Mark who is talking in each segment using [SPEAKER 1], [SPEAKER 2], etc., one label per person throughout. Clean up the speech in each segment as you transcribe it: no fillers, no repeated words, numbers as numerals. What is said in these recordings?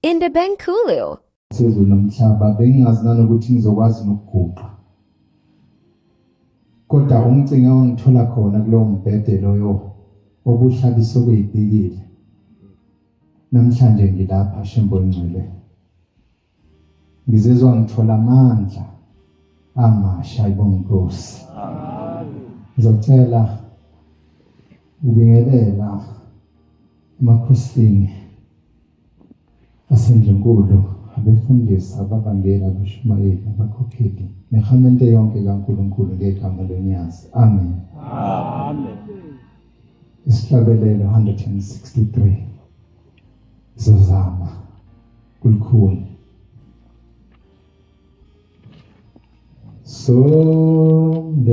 [SPEAKER 1] In the Bengkulu.
[SPEAKER 2] Sezulu nomhlaba bengingazi nanokuthi ngizokwazi nokuguqa. Kodwa umcinga wangithola khona kulowo mbhede loyo obuhlabiso kuyibhekile. Namhlanje ngilapha Shembo Ngcwele. Ngizezwa ngithola amandla amasha ibongosi. Ngizocela ubingelela emakhosini asendunkulu, abefundisi, ababangela, abashumayeli, abakhokheli, nehamente yonke kaNkulunkulu ngegama lonyazi. Amen.
[SPEAKER 3] Amen.
[SPEAKER 2] Isihlabelelo 163. Sizozama kulukhulu. Sondelani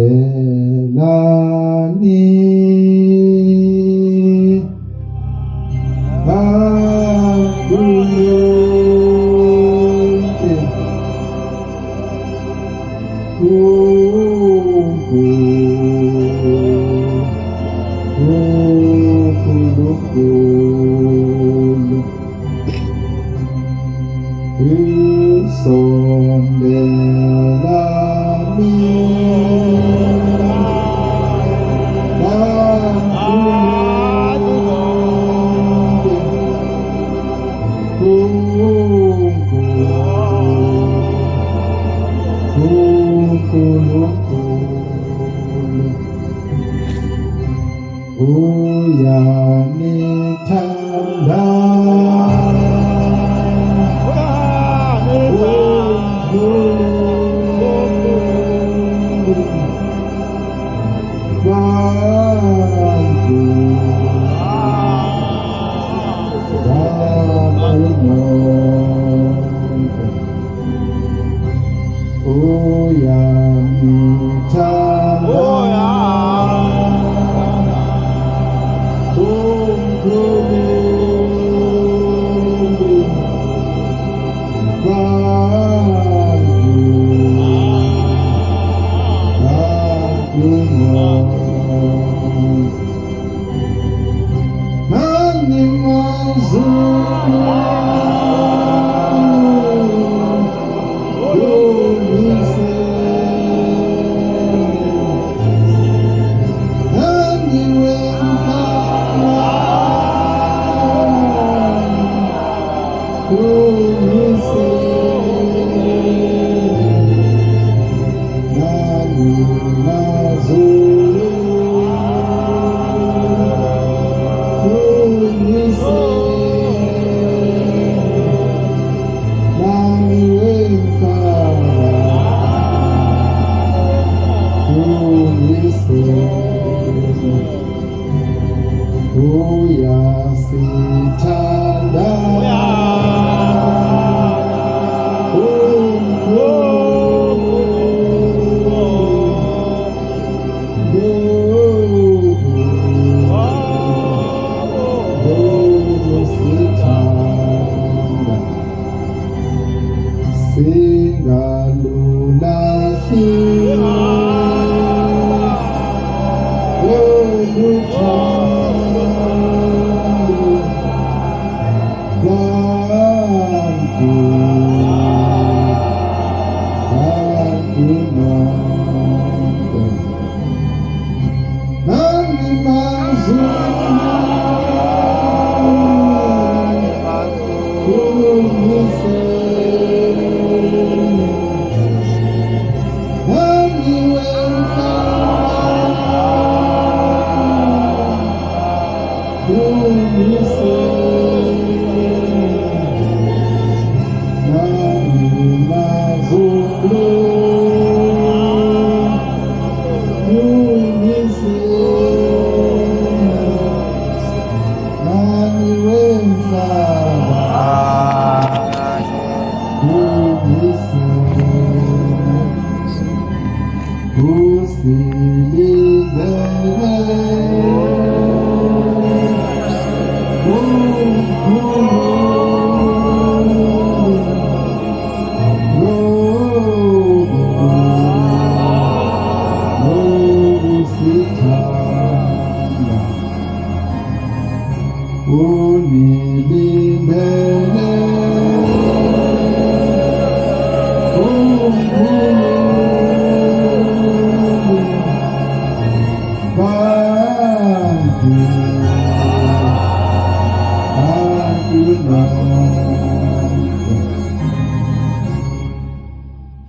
[SPEAKER 2] Usi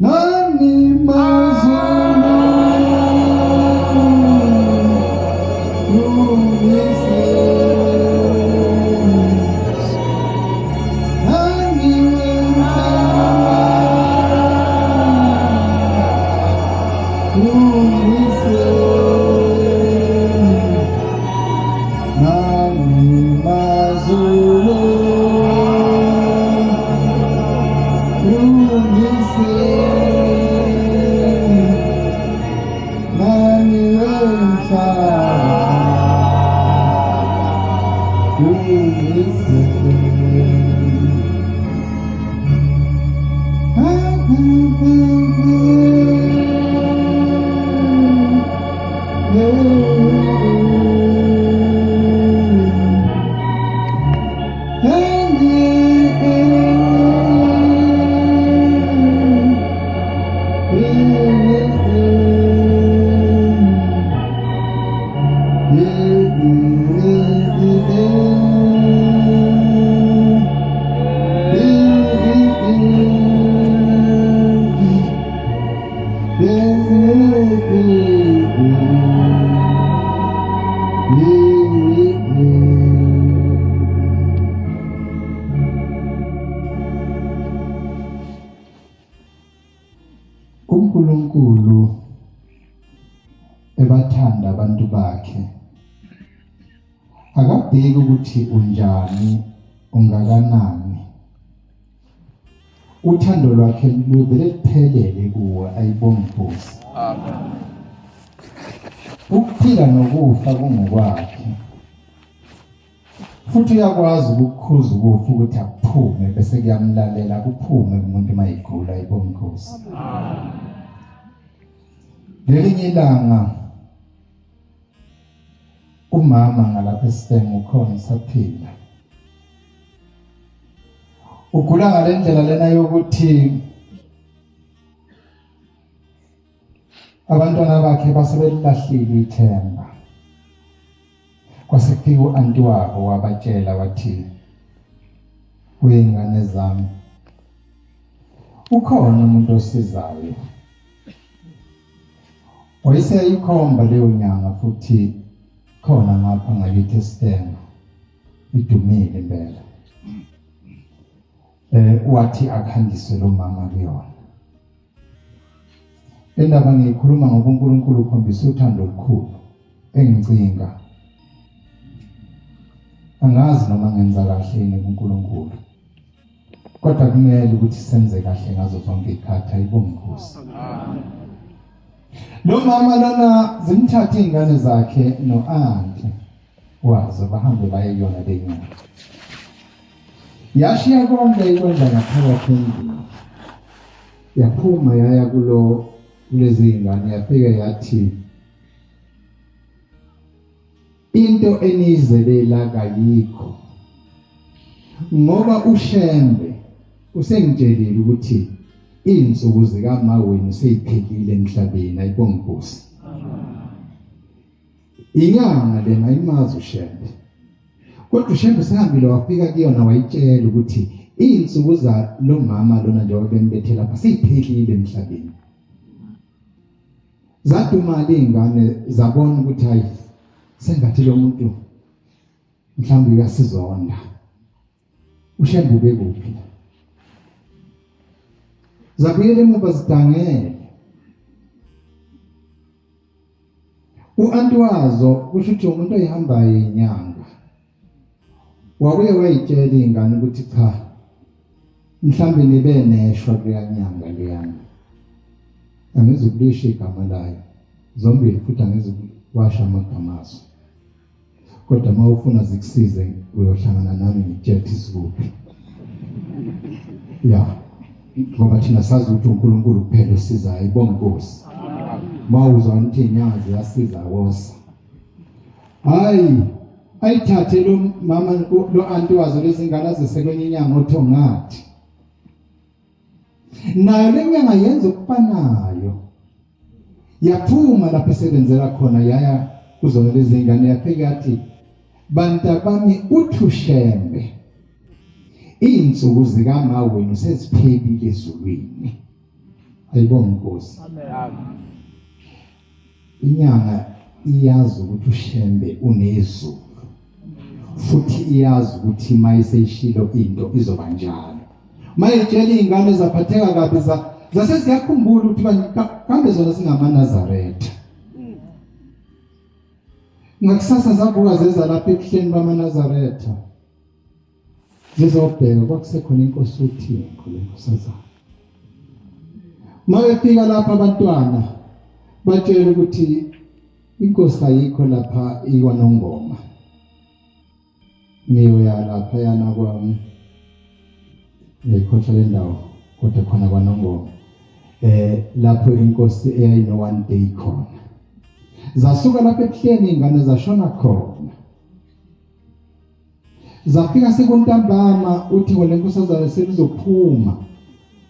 [SPEAKER 2] nani mazulu lungise nani wenzala lungise nani mazulu lungise nani wenzala lungise uNkulunkulu ebathanda abantu bakhe akabheki ukuthi unjani ungakanani uthando lwakhe luvele luphelele kuwe ayibonge Nkosi amen ukuphila nokufa kungokwakhe futhi uyakwazi ukukhuza ukufa ukuthi akuphume bese kuyamlalela kuphume umuntu mayigula ayibonge Nkosi amen ngelinye ilanga umama ngalapha eStengo ukhona saphila ugula ngalendlela lena yokuthi abantwana bakhe basebelahlile ithemba kwasekufika uanti wabo wabatshela wathi kuyingane zami ukhona umuntu osizayo wayeseyikhomba leyo nyanga futhi khona ngapha ngakithi eStengo idumile impela wathi akhandiswe lo mama kuyona indaba ngiyikhuluma ngoba uNkulunkulu ukhombisa uthando olukhulu engicinga angazi noma ngenza kahle yini kuNkulunkulu kodwa kumele ukuthi senze kahle ngazo zonke izikhathi ayibonge Nkosi amen lo mama lona zimthatha izingane zakhe noanti wazo bahambe baye kuyona lenyanga yashiya konke ikwenza ngaphakathi endlini yaphuma yaya kulezi izingane yafika yathi into enizelela kayikho ngoba uShembe usengitshelile ukuthi insuku zikaMaweni seyiphelile emhlabeni ayibonge Nkosi inyanga lena imazi uShembe kodwa uShembe sehambile wafika kuyona wayitshela ukuthi insuku za lo mama lona njengoba bembethe lapha seyiphelile emhlabeni zadumala izingane zabona ukuthi hayi sengathi lo muntu mhlawumbe uyasizonda uShembe ubekuphi zabuyele emuva zidangele uanti wazo kusho ukuthi umuntu oyihambayo inyanga wabuye wayitshela izingane ukuthi cha mhlawumbe nibe neshwa kuyanyanga leyana angizukulisha igama layo zombili futhi angizukwasha amagama azo kodwa mawufuna zikusize uyohlangana nami ngitshela isikuphi ya ngoba thina sazi ukuthi uNkulunkulu kuphela usiza ayibonge Nkosi mawuzwa ukuthi inyanga ziyasiza wosa hayi ayithathe lo mama lo anti wazo lezingane azesekwenye inyanga othongathi nayo lenyanga yenza okufanayo yaphuma lapho esebenzela khona yaya kuzona lezi ngane yafika yathi bantabami uthushembe insuku zikaMaweni seziphelile ezulwini ayibonge Nkosi. Inyanga iyazi ukuthi uShembe unezulu futhi iyazi ukuthi mayiseyishilo into izoba njalo. Mayitshela izingane zaphatheka kabi zase ziyakhumbula ukuthi kambe zona singamaNazaretha. Ngakusasa zabuka zeza lapha ebuhleni bamaNazaretha. Zizobheka kwakusekhona inkosi uThixo lenkosazana. Mawefika lapha abantwana batshela ukuthi inkosi ayikho lapha iKwaNongoma. Niyoya lapha yana kwami. Ekhotha lendawo kodwa khona KwaNongoma. Lapho inkosi eyayino one day khona. Zasuka lapha ebuhleni ingane zashona khona. Zafika sekuntambama uthi ngole nkosazana selizophuma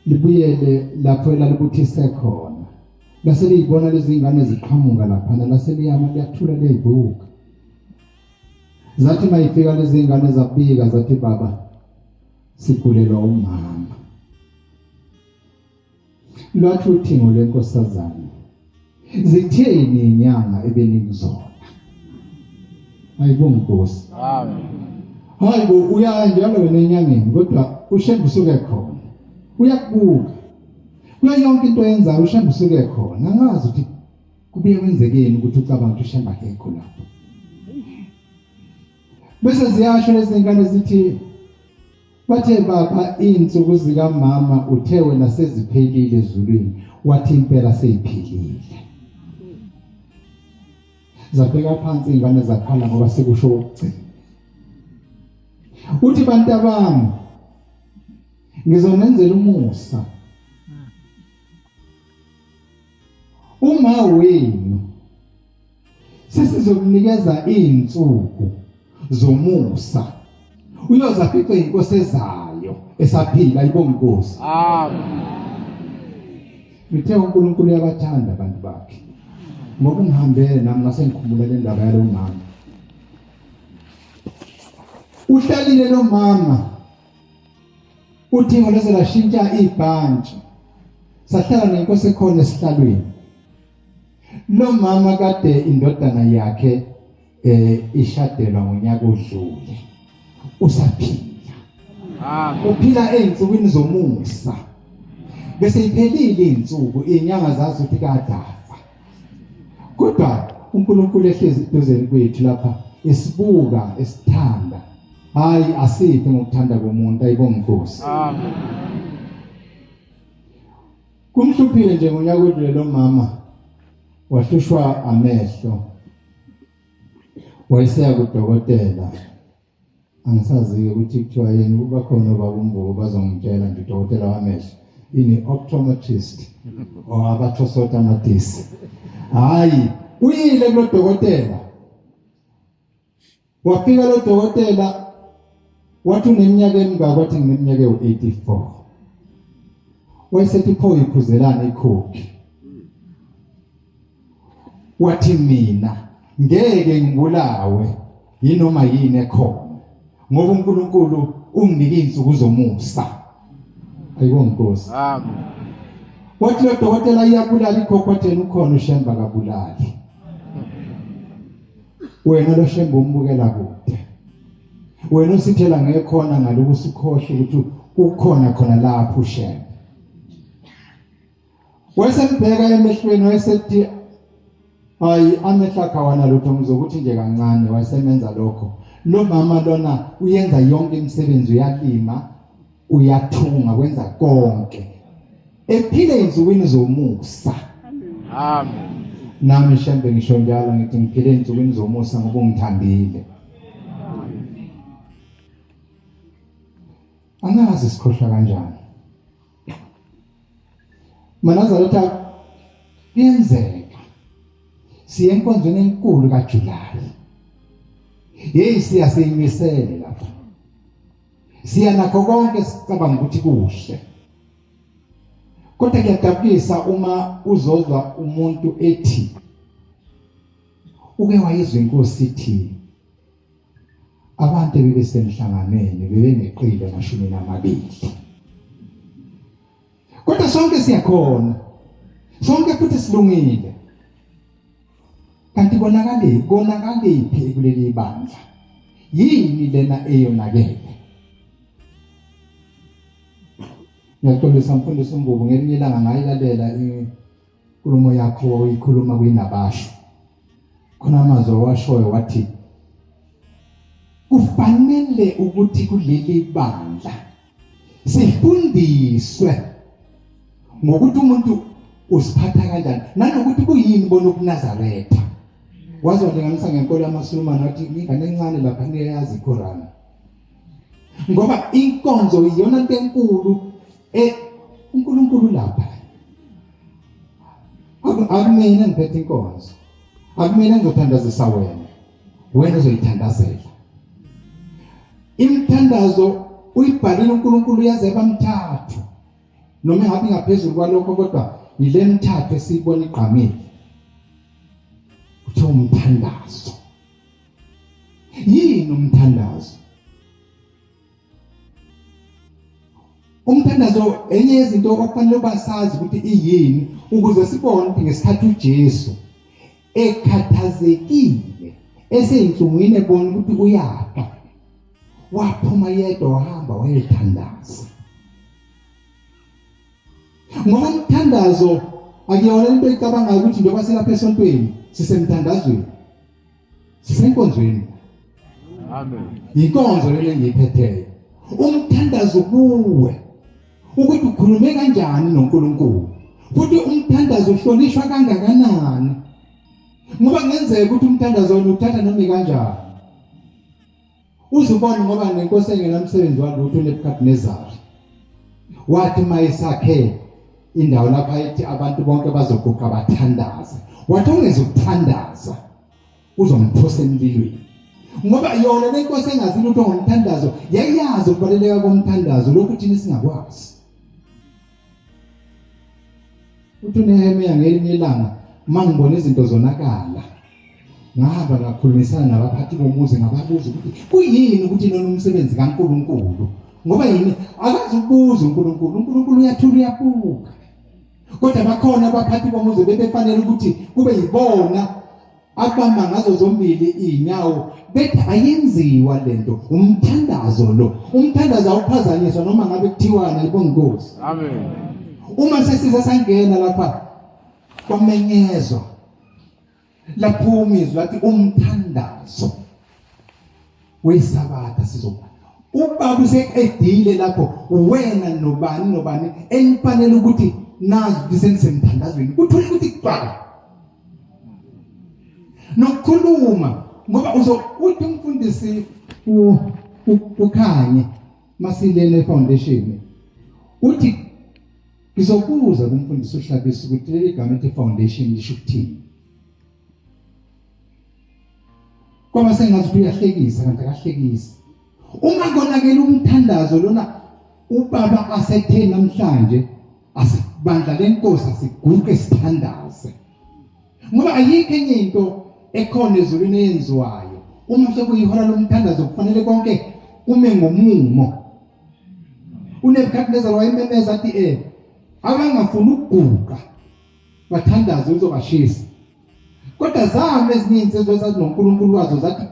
[SPEAKER 2] libuyele lapho elalibuthise khona. Base liyibona lezi ingane ziqhamuka lapha lase liyama liyathula liyibuka. Zathi mayifika lezi ingane zabika zathi baba sigulelwa umama. Lwathi uthingo lwenkosazana zitheni inyanga ebeningizona. Ayibonge Nkosi. Amen. Hayibo uya njalo wena enyangeni kodwa uShembe usuke khona. Uyakubuka. Kuya yonke into yenzayo uShembe usuke khona. Angazi ukuthi kubuye kwenzekeni ukuthi ucabanga ukuthi uShembe akekho lapho. Bese ziyasho lezi ngane zithi bathe baba insuku zika mama uthe wena seziphelile ezulwini wathi impela seyiphilile. Zabheka phansi ingane zakhala ngoba sekusho ukugcina. Uthi bantu abami ngizonenzela umusa. Uma wenu sesizokunikeza izinsuku zomusa. Uyoza fica inkosi ezayo esaphila ayibonge Nkosi. Amen. Ngithe uNkulunkulu uyabathanda abantu bakhe. Ngoba ngihambele nami ngasengikhumbula le ndaba yalo mama. Uhlalile lo mama. Uthingo leze lashintsha ibhantshi. Sahlala nenkosi ekhona esihlalweni. Lo mama kade indodana yakhe ishadelwa ngonyaka odlule. Usaphila. Uphila einsukwini zomusa. Bese iphelile izinsuku inyanga zazo ukuthi kadafa. Kodwa uNkulunkulu ehlezi eduzeni kwethu lapha esibuka esithanda. Hayi asife ngokuthanda komuntu ayibonge Nkosi. Amen. Kumhluphile nje ngonyaka odlule lo mama wahlushwa amehlo. Wayeseya kudokotela. Angisazi ukuthi kuthiwa yini kuba khona babumbuko bazongitshela nje udokotela wamehlo ini optometrist or abathosotamatisi. Hayi uyile lo dokotela. Wafika lo dokotela wathi uneminyaka emingaka wathi ngineminyaka u84. Wayesethi pho iphuzelana ikhokhi. Wathi mina ngeke ngibulawe yinoma yini ekhona. Ngoba uNkulunkulu unginike izinsuku zomusa. Ayibonge Nkosi. Amen. Wathi lo dokotela iyabulala ikhokho wathena ukhona uShembe akabulali. Wena lo Shembe umbukela kude. Wena usithela ngekhona ngaloku sikhohle ukuthi ukhona khona lapho uShembe. Wayesembheka emehlweni wayesethi hayi amehla kawana lutho ngizokuthi nje kancane wayesemenza lokho. Lo mama lona uyenza yonke imisebenzi uyalima uyathunga kwenza konke. Ephile izinsukwini zomusa. Amen. Nami Shembe ngisho njalo ngithi ngiphile izinsukwini zomusa ngoba ungithandile. Angazi sikhohlwa kanjani. MaNazaretha kuyenzeka siye enkonzweni enkulu kaJulayi. Hey siyaseyimisela lapha. Siya nakho konke sicabanga ukuthi kuhle. Kodwa kuyadabukisa uma uzozwa umuntu ethi uke wayizwa inkosi ithi abantu bebesemhlanganweni bebeneqile 20. Kodwa sonke siyakhona sonke futhi silungile. Kanti konakale kuleli bandla. Yini lena eyonakele? Ngiyaqolisa mfundisi uMbubu ngelinye ilanga ngayilalela inkulumo yakho oyikhuluma kwinabasho. Khona amazwi washoyo wathi kufanele ukuthi kuleli bandla sifundiswe ngokuthi umuntu usiphatha kanjani nanokuthi kuyini bona ukuNazaretha. Wazondinganisa ngenkolo yamaSulumane wathi ingane encane lapha niyazi iQuran. Ngoba inkonzo iyona into enkulu uNkulunkulu lapha. Akumina ngiphethe inkonzo. Akumina ngizothandazisa wena. Wena uzoyithandazela. Imithandazo uyibhalile uNkulunkulu yaze bamthathu. Noma ngabe ngaphezulu kwalokho kodwa yile mithathu esiyibona igqamile. Kuthiwa umthandazo. Yini umthandazo? Umthandazo enye yezinto okufanele basazi ukuthi iyini ukuze sibone ukuthi ngesikhathi uJesu ekhathazekile eseyinhlungwini ebona ukuthi uyafa. Waphuma yedwa wahamba wayethandaza. Ngoba umthandazo akuyona into icabanga ukuthi njengoba selapha esontweni sisemthandazweni. Sisenkonzweni. Amen. Inkonzo lena engiyiphetheyo. Umthandazo kuwe ukuthi ukhulume kanjani noNkulunkulu. Futhi umthandazo uhlonishwa kangakanani. Ngoba kungenzeka ukuthi umthandazo uthatha noma kanjani. Uzubona ngoba nenkosi engenamsebenzi walutho uNebukadnezar. Wathi mayisakhe indawo lapha ethi abantu bonke bazoguqa bathandaza. Wathi ungeze ukuthandaza uzomthosa emlilweni. Ngoba yona lenkosi engazi lutho ngomthandazo yayazi ukubaluleka komthandazo lokhu thina singakwazi. Uthi uNehemiya ngelinye ilanga mangibona izinto zonakala. Ngahamba ngakhulumisana nabaphathi bomuzi ngababuza ukuthi kuyini ukuthi nona umsebenzi kaNkulunkulu. Ngoba yini akazi ukubuza uNkulunkulu. uNkulunkulu uyathula uyabuka. Kodwa bakhona abaphathi bomuzi bebefanele ukuthi kube yibona abamba ngazo zombili inyawo bethi ayenziwa lento. Umthandazo lo. Umthandazo awuphazanyiswa noma ngabe kuthiwana libonga Nkosi. Amen. Uma sesiza sangena lapha kwamenyezwa laphuma izwi lathi umthandazo weSabatha sizoba. Ubaba useqedile lapho wena nobani enifanele ukuthi nazi disensemthandazweni kuthule ukuthi kuqala nokukhuluma ngoba uzokuthi umfundisi ukhanye masilele foundation uthi ngizokubuza kumfundisi uHlabisa ukuthi leli gama ethi foundation lisho ukuthini. Ngoba sengathi uyahlekisa kanti akahlekisi. Uma konakela umthandazo lona ubaba asethe namhlanje asibandla lenkosi asiguqe sithandaze. Ngoba ayikho enye into ekhona ezulwini eyenziwayo. Uma sekuyihola lomthandazo kufanele konke ume ngomumo. uNebukadnezar wayememeza athi abangafuni ukuguqa bathandaze uzobashisa. Kodwa zame ezinye insizwe zaziNonkulunkulu wazo zathi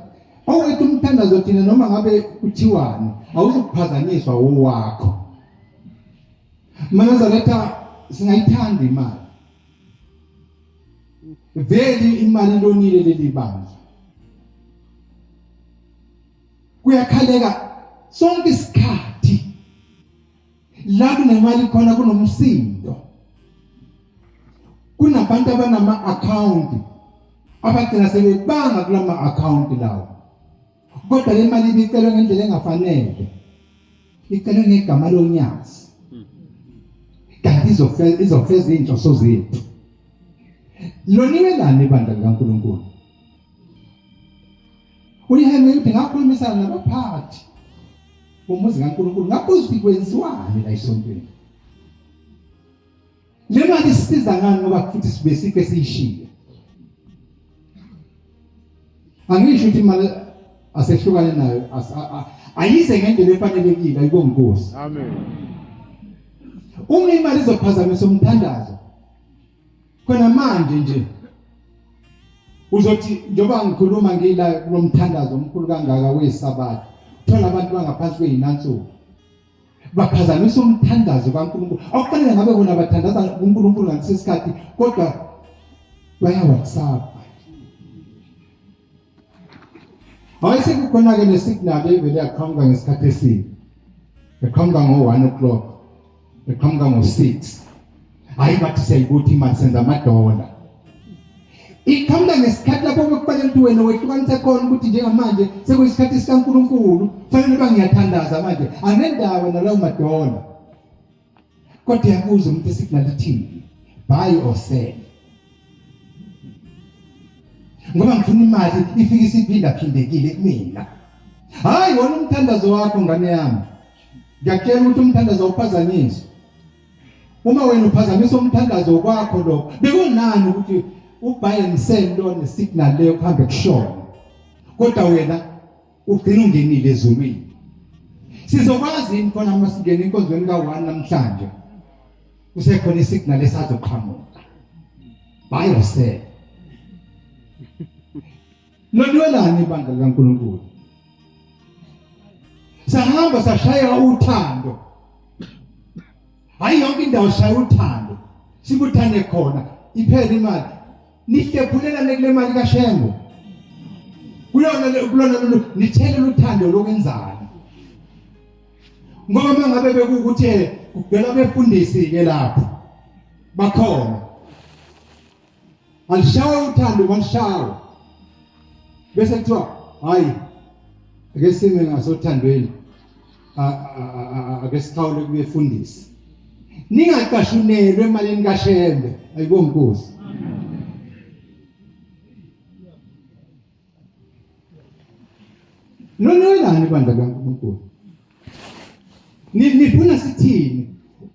[SPEAKER 2] awethu umthandazo thina noma ngabe kuthiwani awuzukuphazanyiswa owakho. Nazaretha singayithanda imali. Vele imali lonile leli bandla. Kuyakhaleka sonke isikhathi la kunemali khona kunomsindo. Kunabantu abanama account abagcina sebebanga kulama account lawo. Kodwa le mali ibicelwe ngendlela engafanele. Icelwe ngegama lonyazi. Kanti izofeza inhloso zethu. Lonikelani ibandla likaNkulunkulu? Uyiheme uthi ngakhulumisana nabaphathi bomuzi kaNkulunkulu ngabuza ukuthi kwenziwani la esontweni. Le mali sisiza ngani ngoba futhi sibe sike siyishiye. Angisho ukuthi imali asehlukane nayo ayize ngendlela efanelekile ayibonga Nkosi. Amen. Uma imali izophazamisa umthandazo khona manje nje uzothi njoba ngikhuluma ngila kulomthandazo omkhulu kangaka wesabatha thola abantu bangaphansi kweinansuku baphazamisa umthandazo kaNkulunkulu akufanele ngabe bona bathandaza uNkulunkulu ngalesikhathi kodwa bayawakusapha awase kukhona ke nesignal evele yaqhamuka ngesikhathi esini eqhamuka ngo1 o'clock eqhamuka ngo6 hayi bathi siyayibuthi manje senza amadola iqhamuka ngesikhathi lapho bekufanele ukuthi wena wehlukanisa khona ukuthi njengamanje sekuyisikhathi sikaNkulunkulu kufanele bangiyathandaza manje anendaba nalawo madola kodwa yabuza umuntu isignal ithini buy or sell ngoba ngifuna imali ifike isiphinda phindekile kumina hayi wona umthandazo wakho ngane yami ngiyakutshela ukuthi umthandazo awuphazanyiswa uma wena uphazamisa umthandazo wakho lo bekunani ukuthi ubuy and sell lo nesignal leyo kuhambe kushona kodwa wena ugcina ungenile ezulwini sizokwazi khona uma singena inkonzweni ka1 namhlanje kusekhona isignal esazoqhamuka buy or sell Lolwelani ibandla likaNkulunkulu sahamba sashaya uthando hayi yonke indawo shaya uthando sibuthane khona iphela imali nihlephulelane kule mali kaShembo kulona nithele uthando lokwenzana ngoba mangabe bekukuthi kugcwele abefundisi ke lapho bakhona alishawa uthando banishawa bese kuthiwa hayi ake sime ngasothandweni ake sikhawule kubefundisi ningaqashunelwe emalini kaShembe ayibonga Nkosi nonolani bandla kaNkulunkulu nifuna sithini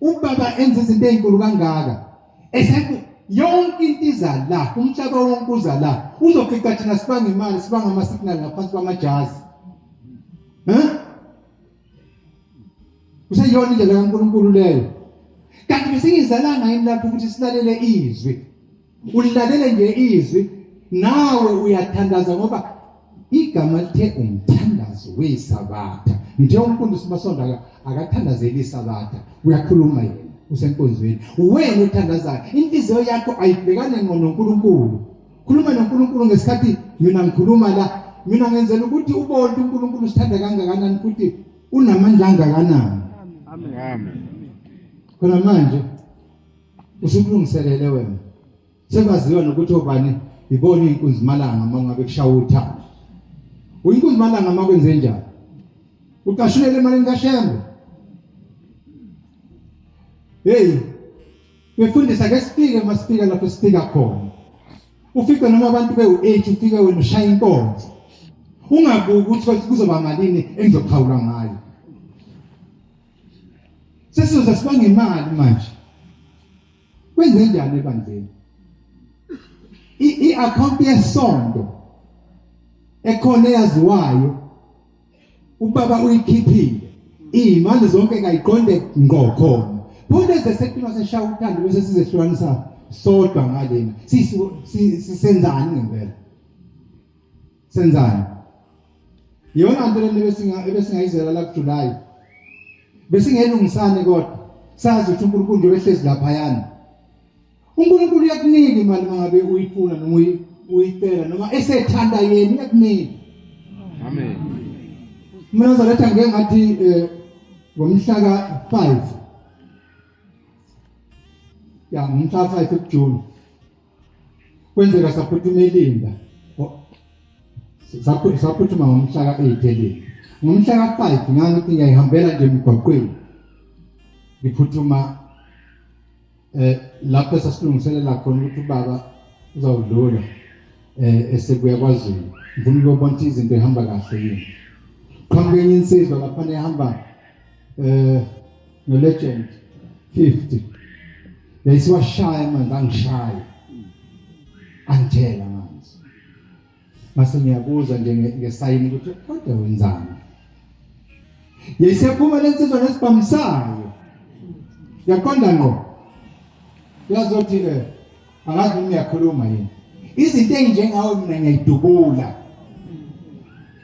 [SPEAKER 2] ubaba enze izinto ezinkulu kangaka eseku yonke into iza la umhlaba wonke uza la uzofica thina sibanga imali sibanga amasignal ngaphansi kwamajazi useyona indlela kaNkulunkulu leyo kanti besingizalanga yini lapho ukuthi silalele izwi ulilalele nje izwi nawe uyathandaza ngoba igama lithe umthandazo wesabatha nje umfundisi basonda akathandazeli isabatha uyakhuluma yena usenkonzweni wena uthandazayo inhliziyo yakho ayibhekane noNkulunkulu khuluma noNkulunkulu ngesikhathi mina ngikhuluma la mina ngenzela ukuthi ubone uNkulunkulu sithanda kangakanani futhi unamandla kangakanani amen khona manje usukulungiselele wena sekwaziwa nokuthi obani ibona inkunzi malanga mangabe kushaya uthando uyinkunzi malanga makwenze njani uqashulele emalini kaShembe hey befundisa ke sifike masifika lapho sifika khona ufike noma abantu be8 ufike wena ushaya inkonzo ungabuki ukuthi kuzoba malini engizokhawula ngayo sesizoza sibanga imali manje kwenze njani ebandleni i-account yesonto ekhona eyaziwayo ubaba uyikhiphile imali zonke kayiqonde ngqo khona Bonke zesektima seshaya uthando bese sizehlukanisa sodwa ngalena sisenzani ngempela senzani yona into le besingayizela la kuJuly besingelungisane kodwa sazi ukuthi uNkulunkulu nje wehlezi lapha yana uNkulunkulu uyakunika imali mangabe uyifuna noma uyicela noma esethanda yena uyakunika amen mina ngizoletha ngeke ngathi ngomhla ka5 ya ngomhla 5 June kwenzeka saphuthuma eLinda saphuthuma ngomhla ka8 eLinda ngomhla ka5 ngani ukuthi ngiyayihambela nje emgwaqweni ngiphuthuma lapho sasilungiselela khona ukuthi ubaba uzawudlula esebuya kwaZulu ngifuna ukubona izinto ehamba kahle yini qhamukenye insizwa lapha ehamba no Legend 50 yayisiwashaya manje angishaya angitshela manje mase ngiyabuza nje ngesayini ukuthi kodwa wenzani yayisephuma lensizwa nesibamsayo yaqonda ngqo yazothi angazi noma uyakhuluma yini izinto enjengawe mina ngiyidubula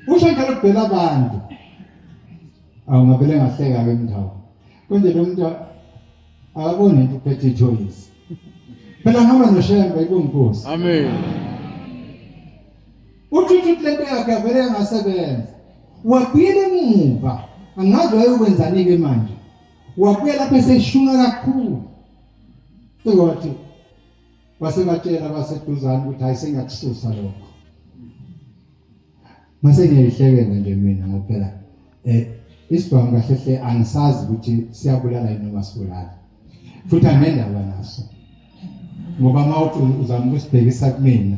[SPEAKER 2] usho njalo kubhela abantu awungavele ngahleka ke mntawo konje lo muntu akaboni into uphethe ichoice phela ngaba noshemba ikunkosi
[SPEAKER 1] Amen.
[SPEAKER 2] uthi lento yakhe avele angasebenza wabuyela emuva angazi wayokwenzani ke manje wabuyela lapho eseshunga kakhulu sekwathi wasebatshela abaseduzane ukuthi hayi sengakususa lokho mase ngiyihlekela nje mina ngophela isibhamu kahle hle angisazi ukuthi siyabulala yini noma sibulala futhi angendaba naso ngoba mawuthi uzama ukusibhekisa kumina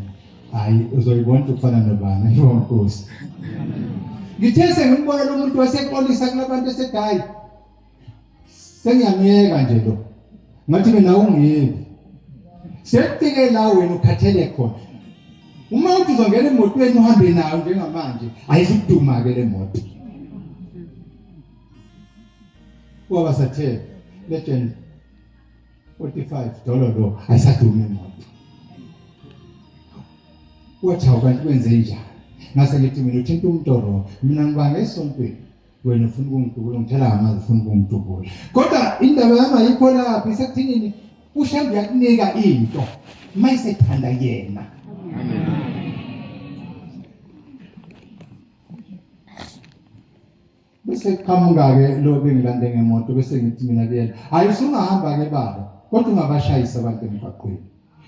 [SPEAKER 2] hayi uzoyibona ukufana nobani yonkosi ngithe sengimbona lo muntu waseqolisa kulabantu esegayi sengiyamyeka nje lo ngathi mina ungiyibi sefike la wena ukhathele khona uma uthi uzongena emotweni uhambe nayo njengamanje ayizukuduma ke le moto waba sathe legend $45 lo ayisadumi imoto wacha abantu kwenze njani ngase ngithi mina uthinta umtoro mina ngibanga esontweni wena ufuna ukungidubula ngithela amazi ufuna ukungidubula kodwa indaba yami ayikho lapha isekuthinini ushambi yakunika into mayisethanda yena bese qhamuka ke lo bengilande ngemoto bese ngithi mina kuyena hayi usungahamba ke baba kodwa ungabashayisa abantu emgwaqweni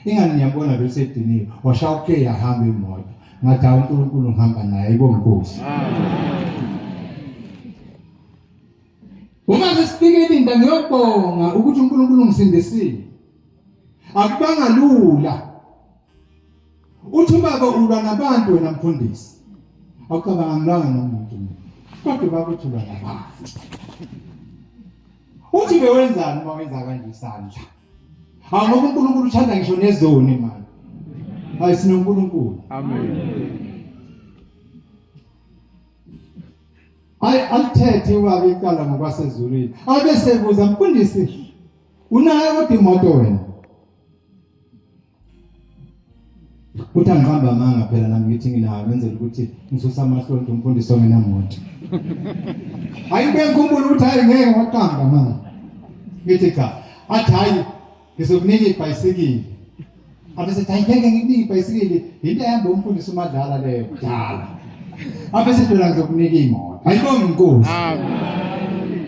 [SPEAKER 2] ingani ngiyabona bese ediniwe washaya ke yahamba imoto ngathi uNkulunkulu ngihamba naye ibonkosi uma sesifike ilinda ngiyobonga ukuthi uNkulunkulu ngisindisile akubanga lula uthi baba ulwa nabantu wena mfundisi awucabanga ngilanga nomuntu kodwa baba uthi ulwa nabantu uthi bewenzani uma wenza kanje isandla ngoba uNkulunkulu uthanda ngisho nezoni manje hayi sinoNkulunkulu
[SPEAKER 1] Amen.
[SPEAKER 2] hayi alithethe wabe iqala ngokwasezulwini abesebuza mfundisi unayo kodwa imoto wena uthi angihamba manga phela nami ngithi nginayo ngenzela ukuthi ngisusa amahlonto umfundisi ongenamoto hayi ngikhumbula ukuthi hayi ngeke waqamba manga ngithi cha athi hayi ngizokunika ibhayisikili abese hayi ngeke ngikunika ibhayisikili into ehamba umfundisi umadlala leyo kudala abese phela ngizokunika imoto ayibonge inkosi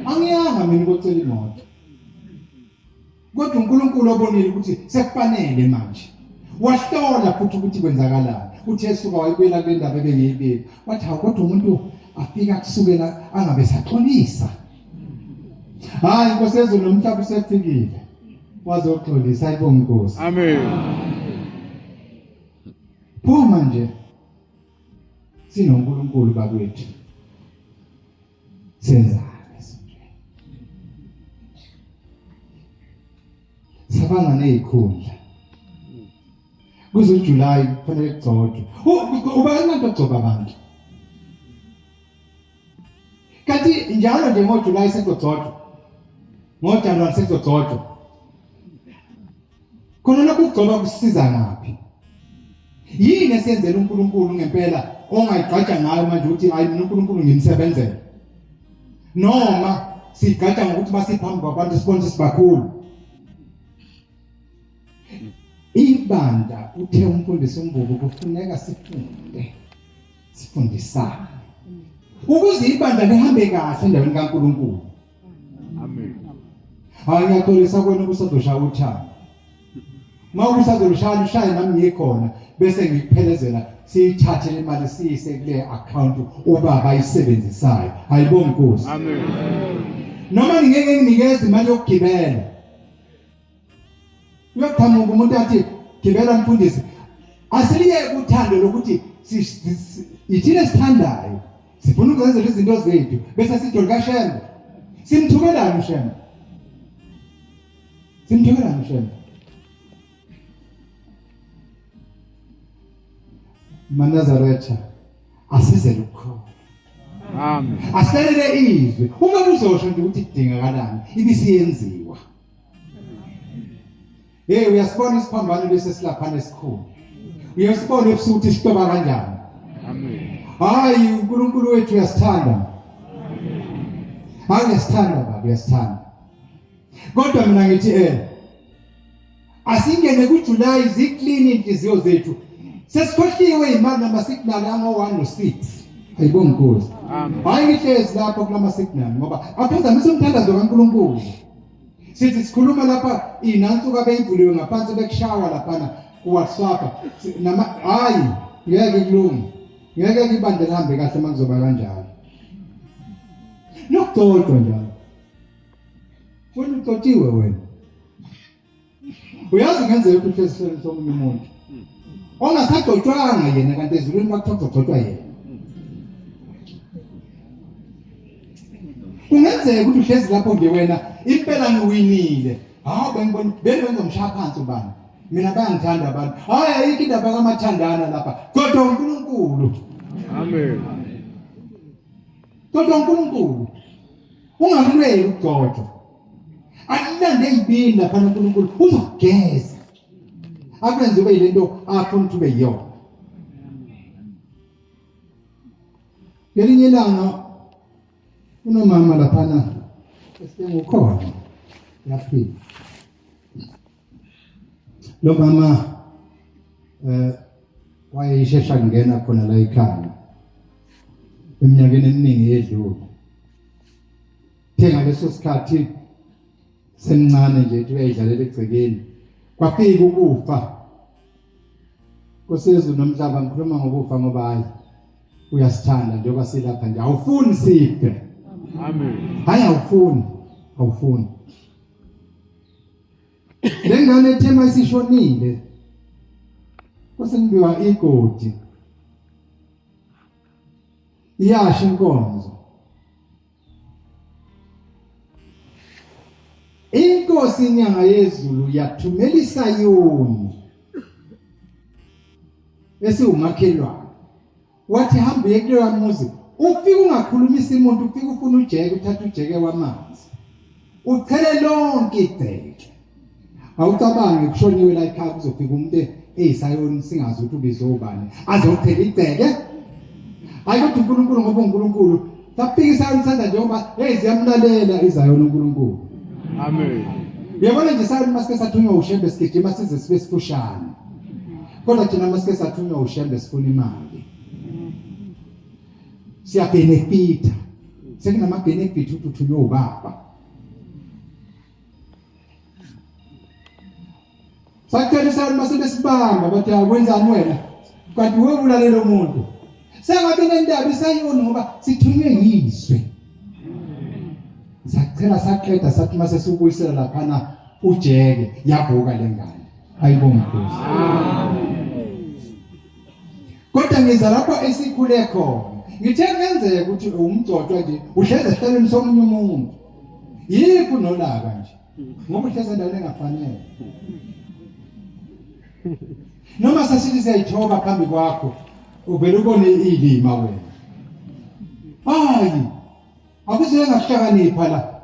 [SPEAKER 2] angiyanga mina ukucela imoto kodwa uNkulunkulu obonile ukuthi sekufanele manje wahlola futhi ukuthi kwenzakalani uthi esuka wayibuyela kule ndaba ebengiyibika wathi kodwa umuntu afika kusukela angabe saxolisa hayi inkosi yezulu nomhlaba usefikile wazoxolisa ayibonge inkosi
[SPEAKER 1] Amen.
[SPEAKER 2] phuma nje sinoNkulunkulu bakwethu senza sabanga nezikhundla kuze uJuly kufanele kugcotshwe ubani umuntu ogcoba abantu kanti njalo nje ngoJuly sekugcotshwa ngoJanuary sekugcotshwa khona lokhu kugcoba kusisiza ngaphi yini esenzela uNkulunkulu ngempela ongayigqaja ngayo manje uthi hayi uNkulunkulu ngimsebenzele noma sigqaja ngokuthi basiphambi kwabantu sibonise sibakhulu ibanda uthe umfundisi uMbuku kufuneka sifundisane ukuze ibanda lihambe kahle endaweni kaNkulunkulu
[SPEAKER 1] Amen.
[SPEAKER 2] hayi ngiyatolisa kwena ukusadoshaya uthando mawusadoshaya ushaye nami ngikhona bese ngikuphelezela siyithathe le mali siyise kule account ubaba ayisebenzisayo ayibonge inkosi
[SPEAKER 1] Amen.
[SPEAKER 2] noma ngeke nginikeze imali yokugibela uyakuqhamuka umuntu athi gibela mfundisi asiliye uthando lokuthi ithile sithandayo sifuna ukwenza izinto zethu bese sithi likashembe simthukelana ushembe Manazaretha asize lokho
[SPEAKER 1] Amen.
[SPEAKER 2] aselele izwi uma uzosho nje ukuthi kudingakalani ibisiyenziwa uyasibona isiphambano lesi silaphana esikhulu. Uyasibona ebusuku isitoba kanjani.
[SPEAKER 1] Amen.
[SPEAKER 2] Hayi uNkulunkulu wethu uyasithanda. Hayi uyasithanda baba, uyasithanda. Kodwa mina ngithi asingene kuJuly ziclean inhliziyo zethu. Sesikhohliwe imali namasignal ango-1 no-6. Ayibonge Nkosi. Hayi ngihlezi lapha kulama signal ngoba aphazamise umthandazo kaNkulunkulu. Sithi sikhuluma lapha inansuku abeyivuliwe ngaphansi bekushawa lapha kuWhatsApp. Hayi ngeke kulunge. Ngeke ibandla lihambe kahle makuzoba kanjalo. Nokudodwa njalo. Wena udotiwe wena. Uyazi ngenzeka ukuthi uhlezi somunye umuntu. Ongasadotshwanga yena kanti ezulwini bakuthothwa yena. Kungenzeka ukuthi uhlezi lapho nje wena impela ngiwinile. Bengibenza umshaya phansi ubani. Mina bayangithanda abantu. Hayi ayikho indaba kamathandana lapha. Kodwa uNkulunkulu.
[SPEAKER 1] Amen.
[SPEAKER 2] Kodwa uNkulunkulu. Ungakulweli ukugcotshwa. Akulande izibili lapha uNkulunkulu uzogeza. Akwenze ube yilento afuna ukuthi ube yiyona. Ngelinye ilanga unomama lapha esengukhona yaphila. Lo mama wayeshesha ngena khona la ekhaya. Eminyakeni eminingi edlule. Thenga leso sikhathi semncane nje uyayidlalela egcekeni. Kwafika ukufa. Nkosezulu nomhlaba ngikhuluma ngokufa ngoba hayi uyasithanda njengoba silapha nje. Awufuni sife.
[SPEAKER 1] Amen.
[SPEAKER 2] Hayi awufuni. Lengane ethema isishonile. Kusengibiwa igodi. Iyasha inkonzo. Inkosi inyanga yezulu yathumela iSayoni esiwumakhelwane. Wathi hamba uye kuleyo muzi. Ufike ungakhulumisa umuntu, ufike ufuna ujeke, uthatha ujeke wamanzi. Uchele lonke igceke. Awucabange kushoniwe la ekhaya kuzofika umuntu eyiSayoni singazi ukuthi ubizwe ubani. Azothela igceke. Ayikho uNkulunkulu ngoba uNkulunkulu. Safika iSayoni sanda njengoba ziyamlalela iZayoni uNkulunkulu.
[SPEAKER 1] Amen.
[SPEAKER 2] Uyabona nje Sayoni masike sathunywa uShembe sigijima size sibe sifushane. Kodwa thina masike sathunywa uShembe sifuna imali. Siyabenefita. Sekunama benefit ukuthi uthunywe ubaba. Sakuthola Sayoni masike sibamba bathi akwenzani wena? Kanti wewe ulalela umuntu. Sengabe nendaba iSayoni ngoba sithunywe yizwe. Sakucela saqeda sathi mase sikubuyisela lapha ujeke yavuka lengane. Ayibonge Nkosi. Kodwa ngiza lapha esikhule khona. Ngithe ngenzeka ukuthi umgcotshwa nje uhleze esihlelweni somunye umuntu. Yikho nolaka nje. Ngoba uhleze endaweni engafanele. Noma sasithi siyayithoba phambi kwakho uvela ubone ilima wena. Hayi. Akusiwe ngakuhlakanipha la.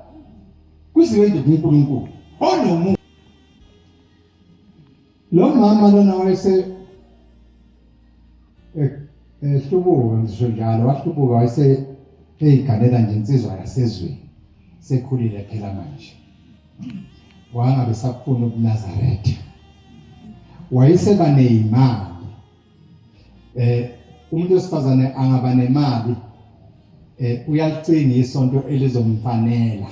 [SPEAKER 2] Kuziwe nje kuNkulunkulu. Onomuntu. Lo mama lona wayese hlubuka ngisho njalo wahlubuka wayese eyigalela nje insizwa yasezweni. Sekhulile phela manje. Wangabe sakufuna uNazaretha. Wayeseba neimali. Umuntu wesifazane angaba nemali. Uyalicina isonto elizomfanela.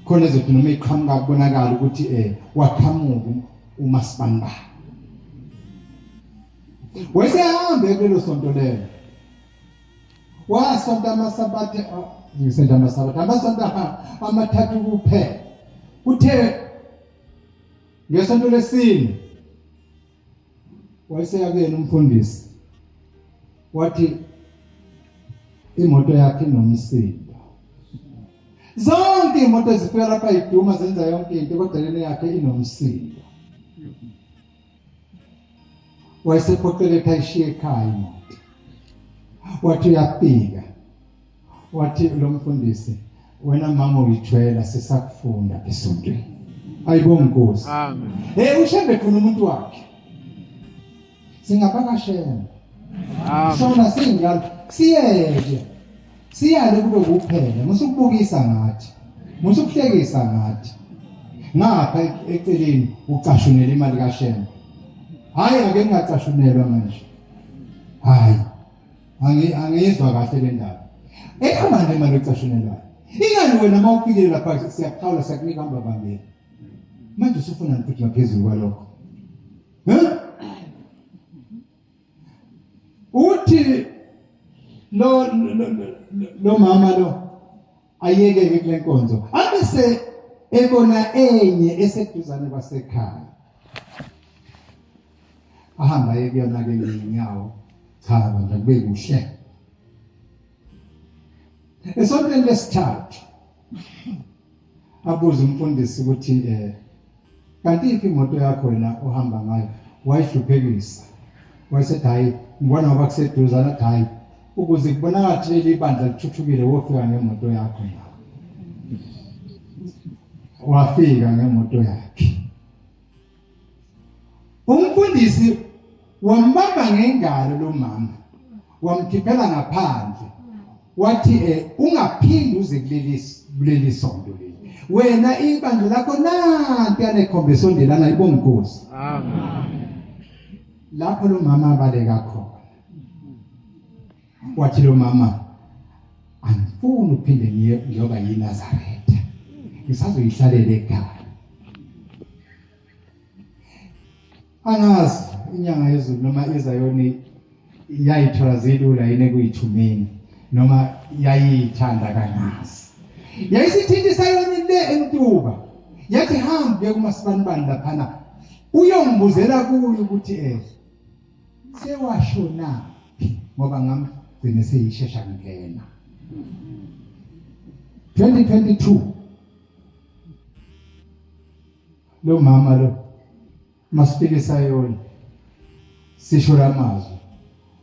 [SPEAKER 2] Khona ezothi noma iqhamuka kubonakala ukuthi waqhamuka uMasibanda. Wayesehambe kulelo sonto lelo. Wasonta amasabatha amasonto amathathu kuphela. Kuthe ngesonto lesine wayeseyakena umfundisi. Wathi imoto yakhe inomsindo. Zonke imoto ezifika lapha iduma zenza yonke into kodwa lena yakhe inomsindo. Wayesephoqeleka ayishiye ekhaya imoto. Wathi uyafika. Wathi lo mfundisi wena mama uyithwela sisakufunda esontweni. ayibonge Nkosi.
[SPEAKER 1] Amen.
[SPEAKER 2] Ushembe khona umuntu wakhe. Singabakashela.
[SPEAKER 1] Amen.
[SPEAKER 2] Sona sinjalo. Siyeke. Siyale kube kuphela. Musukubukisa ngathi. Musukuhlekisa ngathi. Ngapha eceleni ucashunela imali kaShembe. Hayi ake ngacashunelwa manje. Hayi. Angizwa kahle le ndaba. Ekhamba nje imali ocashunelwayo. Ingani wena mawufikile lapha siyakuqala siyakunika hamba bambili. Manje usufuna ukuthi ngaphezulu kwalokho. Uthi lo mama lo ayekeke kule nkonzo. Abese ebona enye eseduzane kwasekhaya. Ahamba yekuyona ke ngenyawo. Cha bandla kube kuhle. Esontweni lesithathu abuza umfundisi ukuthi kanti iphi imoto yakho wena ohamba ngayo wayihluphekisa. Wayesethi hayi ngibona ngoba kuseduzana hayi ukuze kubonakala leli bandla lithuthukile wofika ngemoto yakho na. Wafika ngemoto yakhe. Umfundisi wambamba ngengalo lo mama. Wamkhiphela ngaphandle. Wathi ungaphindi uze kuleli sonto leli. Wena ibandla lakho nanti anekhombe sondelana ayibonge Nkosi.
[SPEAKER 1] Amen.
[SPEAKER 2] Lapho lo mama abaleka khona. Wathi lo mama angifuni uphinde ngiyoba yiNazaretha. Ngisazoyihlalela ekhaya. Angazi inyanga yezulu noma ezayoni yayithola zilula yini kuyithumeni noma yayithanda kangazi. Yayisithindisa yona le entuba. Yathi hambe kumasibani laphana. Uyongibuzela kuyo ukuthi sewashona ngoba ngamgcine seyishesha ngena. 2022 lo mama lo masifikisa yona sisho lamazwi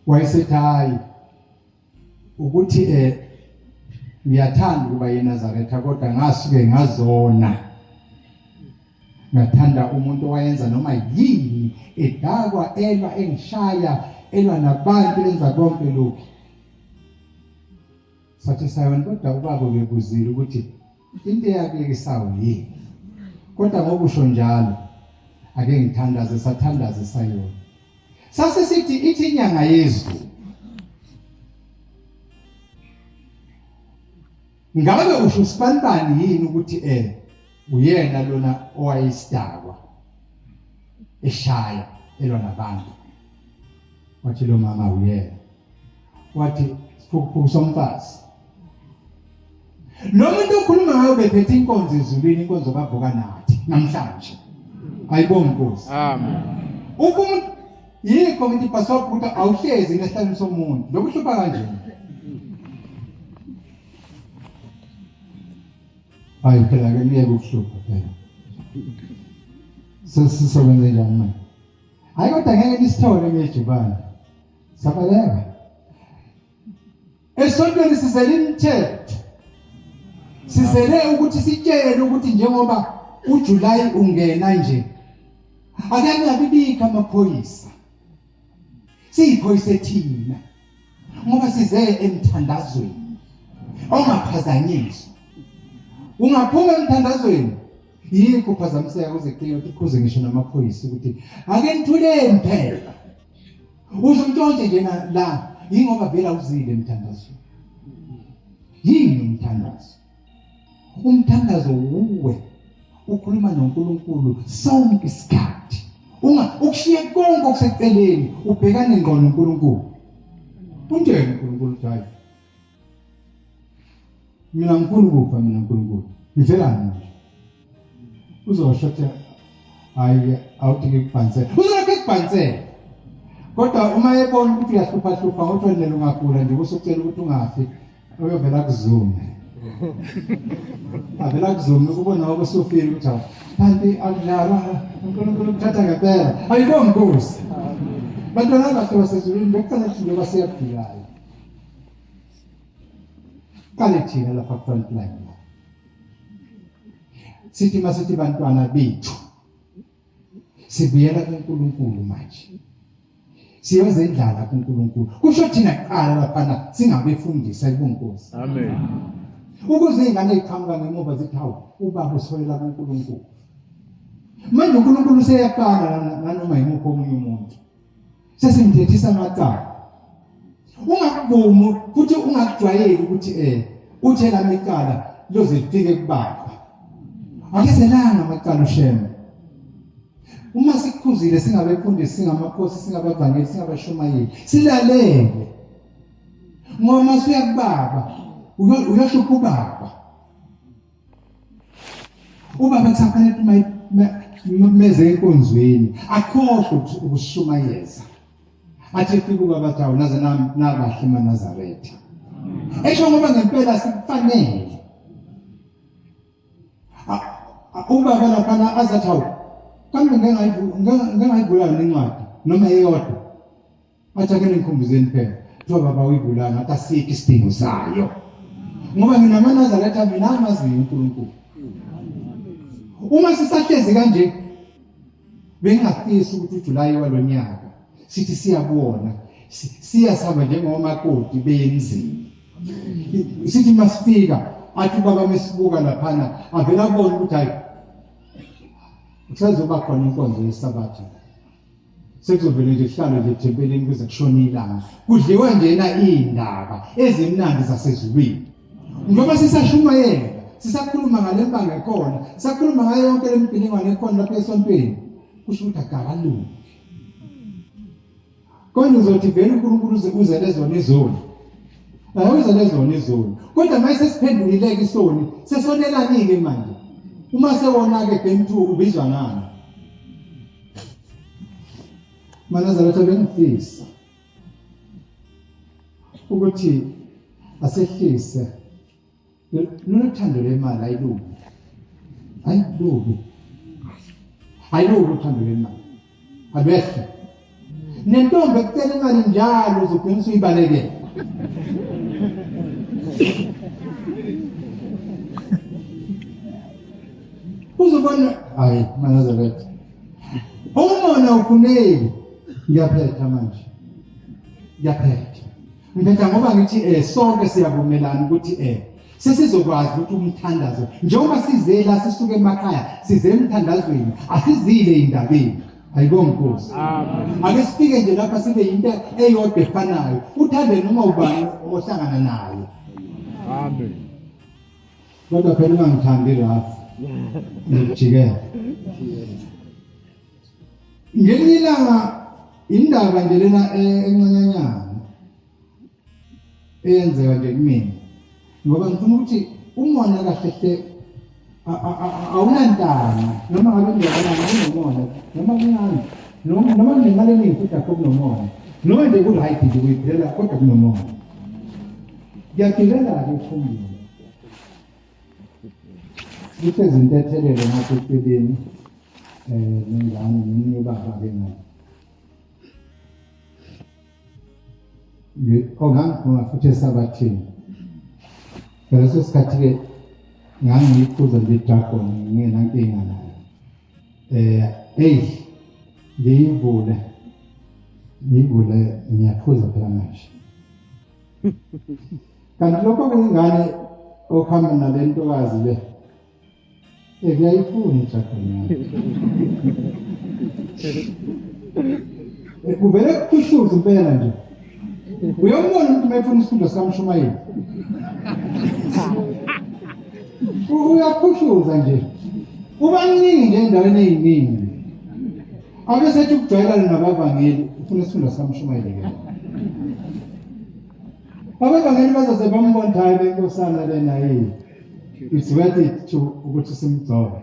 [SPEAKER 2] wayesethi hayi ukuthi ngiyathanda ukuba yiNazaretha kodwa ngasuke ngazona. Ngathanda umuntu owayenza noma yini edakwa elwa engishaya elwa nabantu enza konke lokhu. Sathi sayona kodwa ubaba ubekuzile ukuthi into yakhe isawo yini. Kodwa ngokusho njalo ake ngithandaze sathandaze sayona. Sase sithi ithi inyanga yezulu. Ngabe usho sibanibani yini ukuthi uyena lona owayesidakwa eshaya elwa nabantu. Wathi lo mama uyena. Wathi somfazi. Lo muntu okhuluma ngayo bephethe inkonzo ezulwini inkonzo kavuka nathi namhlanje. Ayibonge Nkosi.
[SPEAKER 1] Amen.
[SPEAKER 2] Umuntu yikho ngithi pastor ukuthi awuhlezi nesihlalo somuntu. Lokuhlupha kanjani? Hayi phela ke niye ukuhlupha phela. Sisebenze njani manje? Hayi kodwa ngeke nisithole ngejubane. Sabaleka. Esontweni sizele imithetho. Sizele ukuthi sitshele ukuthi njengoba uJuly ungena nje ake ngabibika amaphoyisa. Siyiphoyisa thina. Ngoba size emthandazweni. Ongaphazanyiswa. Ungaphuma emthandazweni yikho phazamiseka kuze kufike ukuthi kuze ngisho namaphoyisa ukuthi ake nithuleni phela. Uzumntshontshe nje la yingoba vela uzile emthandazweni. Yini umthandazo? Umthandazo uwe ukhuluma noNkulunkulu sonke isikhathi. Ukushiya konke okuseceleni ubhekane ngqo noNkulunkulu. Untshele uNkulunkulu hayi. Mina ngifuna ukufa mina uNkulunkulu. Ngivelana nje. Uzoshatha hayi awuthi kubhansela. Uzolokhu kubhansela. Kodwa uma ebona ukuthi uyahlupha ngothwele ungagula nje usocela ukuthi ungafi uyovela kuzume. Avela kuzume ukubona okusufile ukuthi kanti akudlala uNkulunkulu uthatha ngempela. Ayibonge Nkosi. Bantwana bakhe basezulwini bekufanele ukuthi basiyaphilayo. Kale thina lapha front line. sithi masithi bantwana bethu sibuyela kuNkulunkulu manje siyoze indlala kuNkulunkulu kusho thina kuqala lapha singabefundisa ibonkosi
[SPEAKER 1] Amen.
[SPEAKER 2] ukuze ingane iqhamuka ngemuva zithi hawu ubaba usoyela kuNkulunkulu manje uNkulunkulu seyaqala nanoma yimuphi omunye umuntu sesimthethisa amacala ungakuvumi futhi ungakujwayeli ukuthi uthe lami icala loze lifike kubaba akeselanga amacala usheme uma sikukhuzile singabefundisi singamakhosi singabavangeli singabashumayeli silalele ngoba siyakubaba uyashupha ubaba kusafanele meze enkonzweni akhohle ukushumayeza athi fika ubaba tawo naze nabahle eNazaretha esho ngoba ngempela sikufanele ubaba lapha azathawu kambe ngengayivula nencwadi noma eyodwa athi ake nikhumbuzeni phela kuthiwa baba uyivulanga asikho isidingo sayo ngoba mina amaNazaretha mina amaziyo uNkulunkulu uma sisahlezi kanje bengafisi ukuthi uJulayi walonyaka sithi siyabona siyasaba njengomakoti beyenzini sithi masifika athi baba mesibuka laphana avela kubona ukuthi hayi kusazoba khona inkonzo yesabatha sekuzovela nje kuhlalo nje ethempelini kuze kushone ilanga kudliwa njena indaba ezimnandi zasezulwini ngoba sisashumayela sisakhuluma ngale mbanga ekhona sisakhuluma ngayo yonke lemibhilingwane ekhona lapha esontweni kusho ukuthi akakalungi konke uzothi vele uNkulunkulu uze lezona izoni ayize lezona izoni kodwa mase siphendulileke isoni sesonelani-ke manje uma sewona-ke bemthu ubizwa ngani maNazaretha bengifisa ukuthi asehlise nothando lwemali ayilubi uthando lwemali abehle nentombi ekucela imali njalo uzogcina usuyibalekela uzobona hayi maNazaretha umona ufuneki ngiyaphetha manje ngiphetha ngoba ngithi sonke siyavumelana ukuthi sesizokwazi ukuthi umthandazo njengoba sizela sisuke emakhaya size emthandazweni asizile indabeni ayibonkosi ake sifike nje lapha sibe into eyodwa efanayo uthande noma ubani ohlangana naye
[SPEAKER 1] Amen.
[SPEAKER 2] kodwa phela ungangithandi rafu ngijikela ngelinye ilanga indaba nje lena encenyanyana eyenzeka nje kumina ngoba ngifuna ukuthi umona kahle awunantanga noma ngabe ngiyabalana unomona noma kuncane noma nginemali eningi futhi akho kunomona noma nje ku-right nje uyiphelela kodwa kunomona ngiyagibela-ke efumbini kuthe izinto ethelele ngapha eceleni nengane nomunye ubaba-ke ongangikhona futhi esabathini ngaleso sikhathi-ke ngangiyiphuza nje idragon ngingenankinga nayo ngiyivule ngiyaphuza phela manje kanti lokho-ke ingane okuhamba nale ntokazi le kuyayifuna idragon yami kuvele kuhluza impela nje uyambona ukuthi mayefuna isifundo sikamshumayeli uyaphushuza nje ubaningi nje endaweni eyiningi ake sethi ukujwayelana nabavangeli ufuna isifundo sikamshumayeli-ke abavangeli bazoze bambona hayi benkosana lena it's worth it ukuthi simgcobe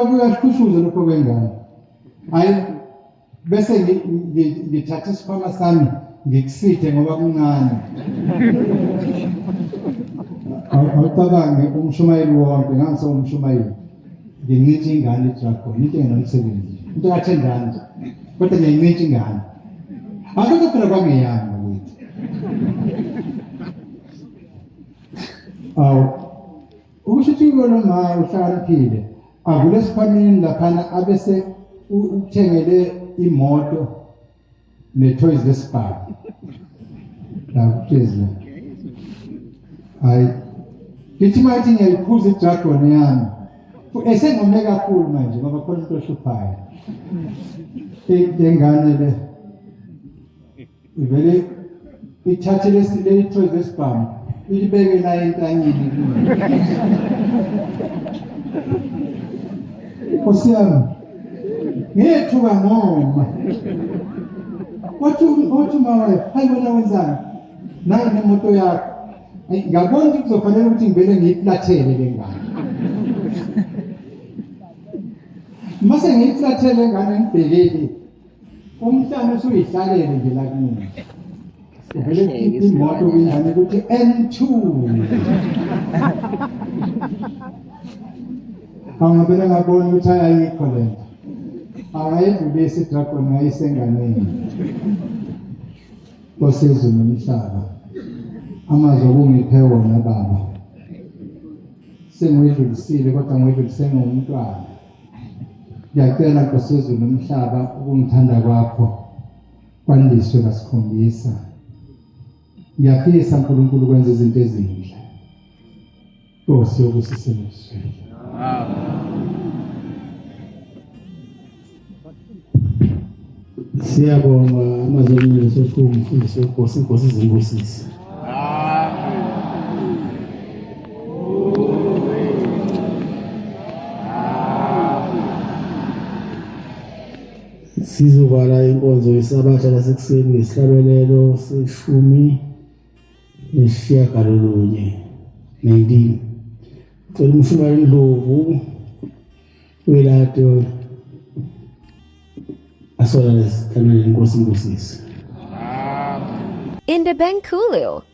[SPEAKER 2] kuyaphushuza lokho kwengane hayi bese ngithatha isikhwama sami ngikusithe ngoba kuncane awucabange umshumayeli wonke ngangisewumshumayeli ngincintsha ingane idragon into engenomsebenzi into kathendane nje kodwa ngiyayincintsha ingane akukho phela kwangeyami wethu kusho ukuthi ukolomaya uhlakaniphile avule sikhwameni laphana abese uthengele imoto ne-toys lesibhamu la kuphezulu. Hayi ngithi mayithi ngiyayiphuza idragon yami esengome kakhulu manje ngoba khona into ohluphayo engane le ivele ithathe le-toys lesibhamu ilibeke la entanyeni Nkosi yami ngethuka ngoma wathi mawe hayi wena wenzani nayo nemoto yakho ngabona ukuthi kuzofanele ukuthi ngivele ngiyiflathele le ngane mase ngiyiflathele ngane ngibhekele umhlaba usuyihlalele nje la kimi uvele imoto ingane ukuthi N2 angabela ngabona ukuthi ayikho lento awayedlulisa idragon ngayisenganeni osezweni nomhlaba amazwi obungiphe wona baba sengiyidlulisile kodwa ngiyidlulise ngomntwana ngiyacela nkosezweni nomhlaba ukungithanda kwakho kwandiswe ngasikhombisa ngiyafisa uNkulunkulu ukwenza izinto ezinhle Nkosi yokusisebenzisa
[SPEAKER 3] Siyabonga amazwi esofuna umfundisi wenkosi inkosi izimbusisi. Sizovala inkonzo yesabatha lasekuseni ngesihlabelelo seshumi nesishiyagalolunye 19. Cela umshumayeli Ndlovu welado asola lesithandane inkosi imbusisi.
[SPEAKER 4] Indabenkulu.